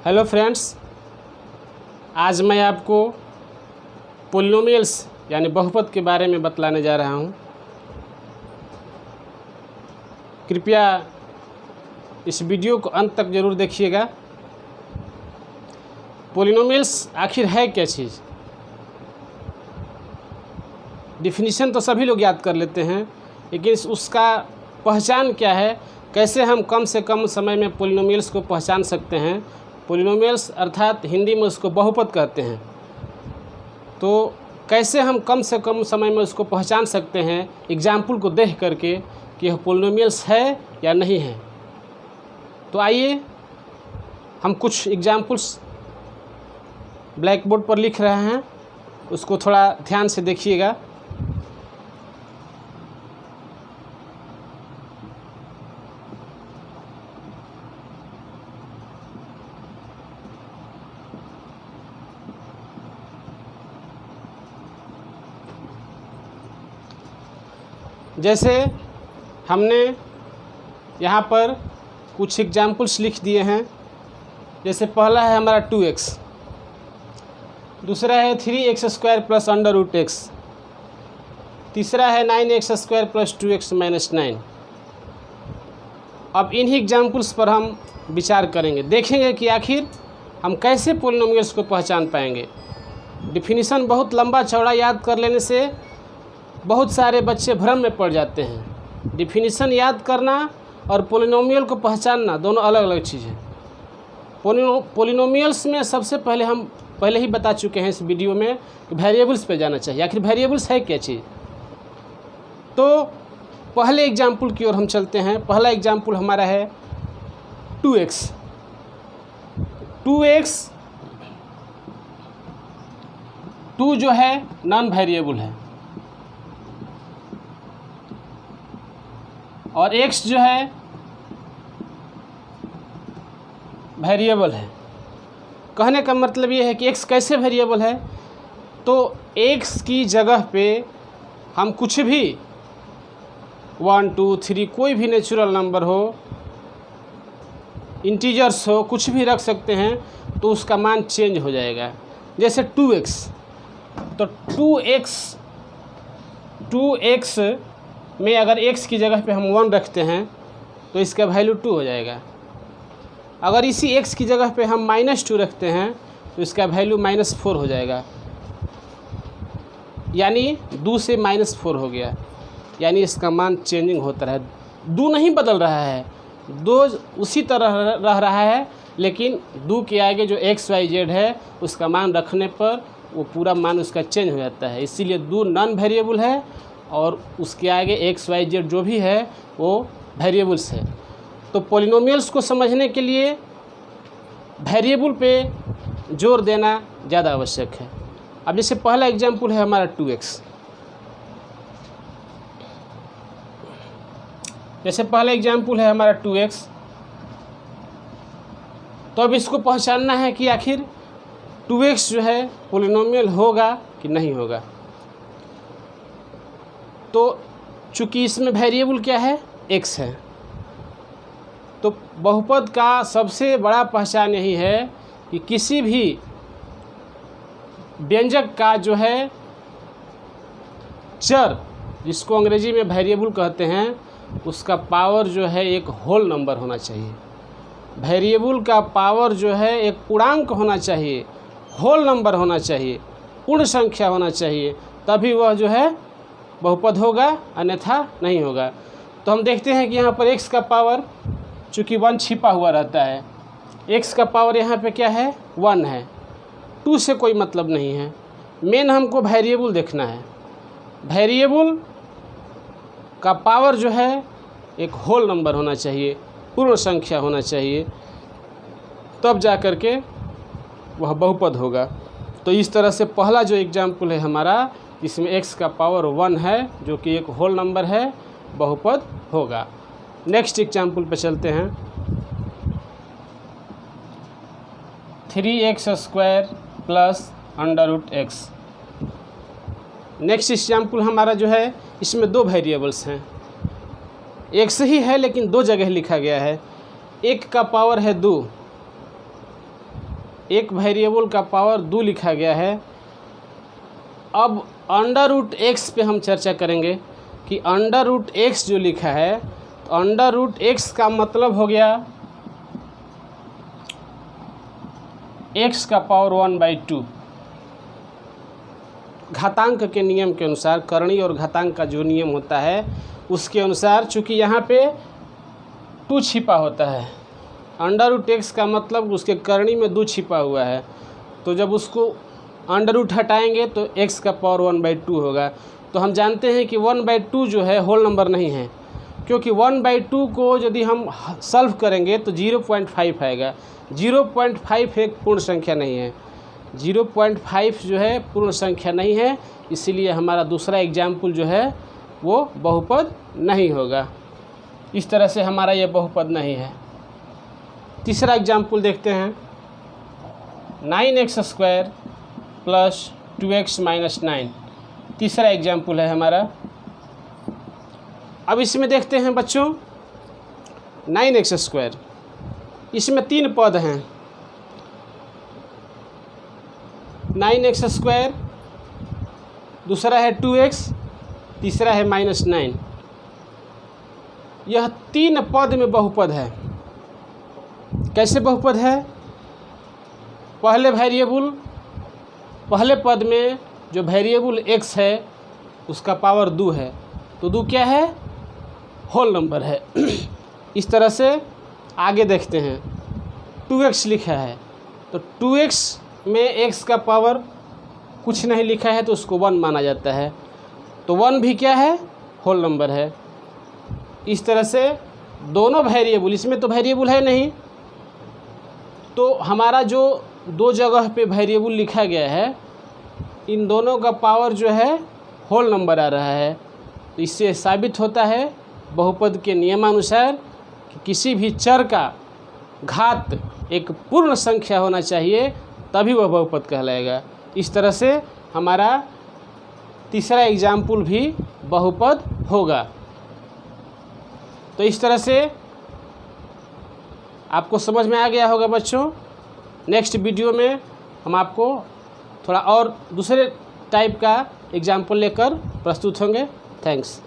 Hello friends, आज मैं आपको पोलिनोमियल्स यानी बहुपद के बारे में बतलाने जा रहा हूँ। कृपया इस वीडियो को अंत तक ज़रूर देखिएगा। पोलिनोमियल्स आखिर है क्या चीज़? डिफिनीशन तो सभी लोग याद कर लेते हैं, लेकिन उसका पहचान क्या है, कैसे हम कम से कम समय में पोलिनोमियल्स को पहचान सकते हैं। पोलिनोमियल्स अर्थात हिंदी में उसको बहुपद कहते हैं। तो कैसे हम कम से कम समय में उसको पहचान सकते हैं एग्जाम्पल को देख करके कि यह पोलिनोमियल्स है या नहीं है। तो आइए हम कुछ एग्जाम्पल्स ब्लैक बोर्ड पर लिख रहे हैं, उसको थोड़ा ध्यान से देखिएगा। जैसे हमने यहाँ पर कुछ एग्जाम्पल्स लिख दिए हैं। जैसे पहला है हमारा 2x, दूसरा है 3x² प्लस √x, तीसरा है 9x² प्लस 2x - 9। अब इन्हीं एग्जाम्पल्स पर हम विचार करेंगे, देखेंगे कि आखिर हम कैसे पोलिनोमियल्स को पहचान पाएंगे। डिफिनीशन बहुत लंबा चौड़ा याद कर लेने से बहुत सारे बच्चे भ्रम में पड़ जाते हैं। डिफिनीशन याद करना और पोलिनोमियल को पहचानना दोनों अलग अलग चीज़ है। पोलिनोमियल्स में सबसे पहले हम पहले ही बता चुके हैं इस वीडियो में कि वेरिएबल्स पे जाना चाहिए। आखिर वेरिएबल्स है क्या चीज़? तो पहले एग्जाम्पल की ओर हम चलते हैं। पहला एग्जाम्पल हमारा है 2x। 2 जो है नॉन वेरिएबल है और x जो है वेरिएबल है। कहने का मतलब ये है कि x कैसे वेरिएबल है, तो x की जगह पे हम कुछ भी 1 2 3 कोई भी नेचुरल नंबर हो, इंटीजर्स हो, कुछ भी रख सकते हैं तो उसका मान चेंज हो जाएगा। जैसे 2x, तो 2x में अगर x की जगह पे हम 1 रखते हैं तो इसका वैल्यू 2 हो जाएगा। अगर इसी x की जगह पे हम -2 रखते हैं तो इसका वैल्यू -4 हो जाएगा। यानी 2 से -4 हो गया, यानी इसका मान चेंजिंग होता है। 2 नहीं बदल रहा है, 2 उसी तरह रह रहा है, लेकिन 2 के आगे जो x y z है उसका मान रखने पर वो पूरा मान उसका चेंज हो जाता है। इसीलिए 2 नॉन वेरिएबल है और उसके आगे x y z जो भी है वो वेरिएबल्स है। तो पोलिनोमियल्स को समझने के लिए वेरिएबल पे जोर देना ज़्यादा आवश्यक है। अब जैसे पहला एग्जाम्पल है हमारा 2x। जैसे पहला एग्जाम्पल है हमारा 2x, तो अब इसको पहचानना है कि आखिर 2x जो है पोलिनोमियल होगा कि नहीं होगा। तो चूँकि इसमें वेरिएबल क्या है, x है, तो बहुपद का सबसे बड़ा पहचान यही है कि किसी भी व्यंजक का जो है चर, जिसको अंग्रेजी में वेरिएबल कहते हैं, उसका पावर जो है एक होल नंबर होना चाहिए। वेरिएबल का पावर जो है एक पूर्णांक होना चाहिए, होल नंबर होना चाहिए, पूर्ण संख्या होना चाहिए, तभी वह जो है बहुपद होगा, अन्यथा नहीं होगा। तो हम देखते हैं कि यहाँ पर x का पावर चूँकि 1 छिपा हुआ रहता है, x का पावर यहाँ पे क्या है, 1 है। 2 से कोई मतलब नहीं है। मेन हमको वेरिएबल देखना है। वेरिएबल का पावर जो है एक होल नंबर होना चाहिए, पूर्ण संख्या होना चाहिए, तब जा कर के वह बहुपद होगा। तो इस तरह से पहला जो एग्जाम्पल है हमारा, इसमें x का पावर 1 है जो कि एक होल नंबर है, बहुपद होगा। नेक्स्ट एग्जाम्पल पे चलते हैं। 3x² plus √x। Next example हमारा जो है, इसमें 2 वेरिएबल्स हैं। x ही है लेकिन 2 जगह लिखा गया है। 1 का पावर है 2 एक वेरिएबल का पावर 2 लिखा गया है। अब अंडर रूट एक्स पे हम चर्चा करेंगे कि अंडर रूट एक्स जो लिखा है, तो अंडर रूट एक्स का मतलब हो गया एक्स का पावर 1/2। घातांक के नियम के अनुसार, करणी और घातांक का जो नियम होता है उसके अनुसार, चूँकि यहाँ पे 2 छिपा होता है, अंडर रूट एक्स का मतलब उसके करणी में 2 छिपा हुआ है, तो जब उसको अंडर रूट हटाएंगे तो x का पावर 1/2 होगा। तो हम जानते हैं कि 1/2 जो है होल नंबर नहीं है, क्योंकि 1/2 को यदि हम सॉल्व करेंगे तो 0.5 आएगा। 0.5 एक पूर्ण संख्या नहीं है, 0.5 जो है पूर्ण संख्या नहीं है, इसीलिए हमारा दूसरा एग्जाम्पल जो है वो बहुपद नहीं होगा। इस तरह से हमारा ये बहुपद नहीं है। तीसरा एग्जाम्पल देखते हैं, 9x² + 2x - 9। तीसरा एग्जाम्पल है हमारा। अब इसमें देखते हैं बच्चों 9x², इसमें 3 पद हैं, 9x², दूसरा है 2x, तीसरा है -9। यह 3 पद में बहुपद है। कैसे बहुपद है? पहले पद में जो वेरिएबल x है उसका पावर 2 है, तो 2 क्या है? होल नंबर है। इस तरह से आगे देखते हैं, 2x लिखा है, तो 2x में x का पावर कुछ नहीं लिखा है तो उसको 1 माना जाता है, तो 1 भी क्या है? होल नंबर है। इस तरह से दोनों वेरिएबल, इसमें तो वेरिएबल है नहीं, तो हमारा जो 2 जगह पे वेरिएबल लिखा गया है, इन दोनों का पावर जो है होल नंबर आ रहा है। तो इससे साबित होता है बहुपद के नियमानुसार कि किसी भी चर का घात एक पूर्ण संख्या होना चाहिए, तभी वह बहुपद कहलाएगा। इस तरह से हमारा तीसरा एग्जाम्पल भी बहुपद होगा। तो इस तरह से आपको समझ में आ गया होगा बच्चों। नेक्स्ट वीडियो में हम आपको थोड़ा और दूसरे टाइप का एग्जाम्पल लेकर प्रस्तुत होंगे। थैंक्स।